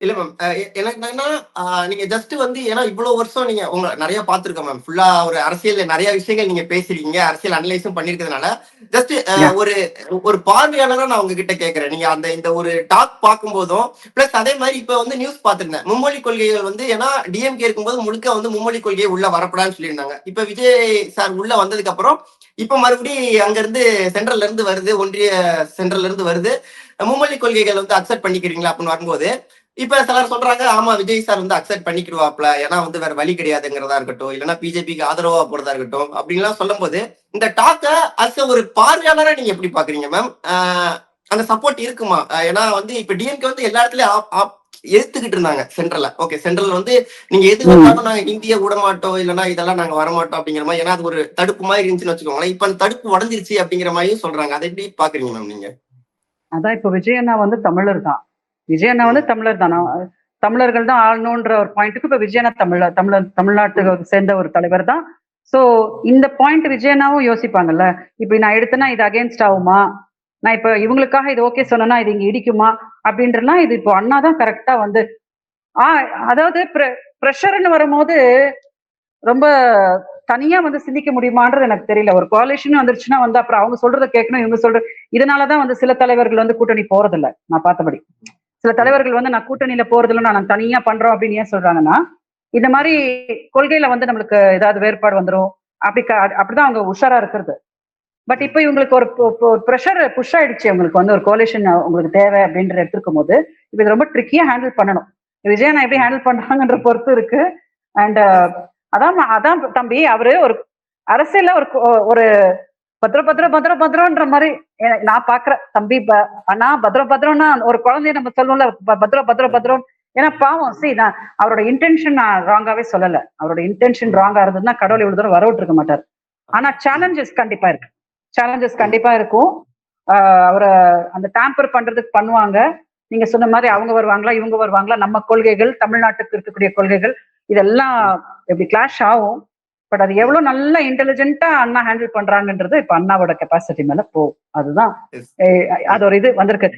இல்ல மேம். எனக்கு என்னன்னா, நீங்க ஜஸ்ட் வந்து ஏன்னா இவ்வளவு வருஷம் நீங்க நெறைய பார்த்துருக்கேன் மேம். ஃபுல்லா ஒரு அரசியல்ல நெறைய விஷயங்கள் நீங்க பேசியிருக்கீங்க. அரசியல் அனலைஸும் பண்ணியிருக்கிறதுனால, ஜஸ்ட் யா ஒரு ஒரு பார்வையாளரா நான் உங்ககிட்ட கேட்கிறேன். நீங்க இந்த ஒரு டாக் பார்க்கும்போதும், பிளஸ் அதே மாரி இப்ப வந்து நியூஸ் பார்த்திருந்தேன். மும்மொழி கொள்கைகள் வந்து ஏன்னா டிஎம்கே இருக்கும்போது முழுக்க வந்து மும்மொழி கொள்கையை உள்ள வரக்கூடாதுன்னு சொல்லியிருந்தாங்க. இப்ப விஜய் சார் உள்ள வந்ததுக்கு அப்புறம், இப்ப மறுபடி அங்க இருந்து சென்ட்ரல்ல இருந்து வருது, ஒன்றிய சென்ட்ரல்ல இருந்து வருது. மும்மொழி கொள்கைகள் வந்து அக்செப்ட் பண்ணிக்கிறீங்களா அப்படின்னு வரும்போது, இப்ப சிலர் சொல்றாங்க, ஆமா விஜய் சார் வந்து அக்செப்ட் பண்ணிக்கிடுவாப்ல. ஏன்னா வந்து வேற வழி கிடையாதுங்கிறதா இருக்கட்டும், இல்லன்னா பிஜேபிக்கு ஆதரவா போறதா இருக்கட்டும், அப்படின்லாம் சொல்லும்போது, இந்த டாக்க அஸ் ஒரு பார்வையாளரா நீங்க எப்படி பாக்குறீங்க மேம்? அந்த சப்போர்ட் இருக்குமா? ஏன்னா வந்து இப்ப டிஎம்கே வந்து எல்லா இடத்துலயும் எதிர்த்துக்கிட்டு இருந்தாங்க சென்ட்ரல்ல. ஓகே சென்ட்ரல் வந்து நீங்க எது வந்தாலும் நாங்க இந்திய விட மாட்டோம், இல்லன்னா இதெல்லாம் நாங்க வரமாட்டோம் அப்படிங்கிற மாதிரி. ஏன்னா அது ஒரு தடுப்பு மாதிரி இருந்துச்சுன்னு வச்சுக்கோங்களேன். இப்ப அந்த தடுப்பு உடஞ்சிருச்சு அப்படிங்கிற மாதிரியும் சொல்றாங்க. அதை எப்படி பாக்குறீங்க மேம் நீங்க? அதான் இப்ப விஜய் அண்ணா வந்து தமிழர் தான். விஜய் அண்ணா வந்து ம். தமிழர் தான். தமிழர்கள் தான் ஆளணுன்ற ஒரு பாயிண்ட்டுக்கு இப்ப விஜய் அண்ணா தமிழ்நாட்டுக்கு சேர்ந்த ஒரு தலைவர் தான். சோ இந்த பாயிண்ட் விஜய் அண்ணாவும் யோசிப்பாங்கல்ல. இப்ப நான் எடுத்தேன்னா இது அகேன்ஸ்ட் ஆகுமா, நான் இப்ப இவங்களுக்காக இது ஓகே சொன்னேன்னா இது இங்க இடிக்குமா அப்படின்றலாம். இது இப்போ அண்ணா தான் கரெக்டா வந்து அதாவது ப்ரெஷர்னு வரும்போது ரொம்ப தனியா வந்து சிந்திக்க முடியுமான்றது எனக்கு தெரியல. ஒரு கோalition வந்துருச்சுன்னா வந்து அப்புறம் அவங்க சொல்றத கேட்கணும், இவங்க இதனாலதான் வந்து சில தலைவர்கள் வந்து கூட்டணி போறதில்ல. நான் பார்த்தபடி. சில தலைவர்கள் வந்து நான் கூட்டணியில போறதில்ல, நான் தனியா பண்றோம் அப்படின்னு ஏன் சொல்றாங்கன்னா, இந்த மாதிரி கொள்கையில வந்து நம்மளுக்கு ஏதாவது வேறுபாடு வந்துரும். அப்படிதான் அவங்க உஷாரா இருக்கிறது. பட் இப்ப இவங்களுக்கு ஒரு ப்ரெஷர் புஷ் ஆயிடுச்சு. உங்களுக்கு வந்து ஒரு கோalition உங்களுக்கு தேவை அப்படின்ற எடுத்துக்கும் போது, இப்ப இது ரொம்ப ட்ரிக்கியா ஹேண்டில் பண்ணணும். விஜய் நான் எப்படி ஹேண்டில் பண்றாங்கன்ற பொறுத்து இருக்கு. அண்ட் அதான் அதான் தம்பி அவரு ஒரு அரசியல்ல ஒரு ஒரு பத்ர பத்ர பத்ர பத்ரன்ற மாதிரி நான் பாக்குறேன் தம்பி. அண்ணா பத்ர பத்ரம்னா ஒரு குழந்தைய நம்ம சொல்லுவோம்ல, பத்ர பத்ர பத்ரம். ஏன்னா பாவம் நான் அவரோட இன்டென்ஷன் நான் ராங்காவே சொல்லல. அவரோட இன்டென்ஷன் ராங்கா இருந்ததுன்னா கடவுள் இவ்வளவு தூரம் வரவிட்டு இருக்க மாட்டார். ஆனா சேலஞ்சஸ் கண்டிப்பா இருக்கு. சேலஞ்சஸ் கண்டிப்பா இருக்கும். அவரை அந்த டேம்பர் பண்றதுக்கு பண்ணுவாங்க. நீங்க சொன்ன மாதிரி அவங்க வருவாங்களா, இவங்க வருவாங்களா, நம்ம கொள்கைகள், தமிழ்நாட்டுக்கு இருக்கக்கூடிய கொள்கைகள் இதெல்லாம் எப்படி கிளாஷ் ஆகும். பட் அது எவ்வளவு நல்ல இன்டெலிஜென்ட்டா அண்ணா ஹேண்டில் பண்றாங்கன்றது இப்ப அண்ணாவோட கெப்பாசிட்டி மேல போகும். அதுதான் அது ஒரு இது வந்திருக்கு.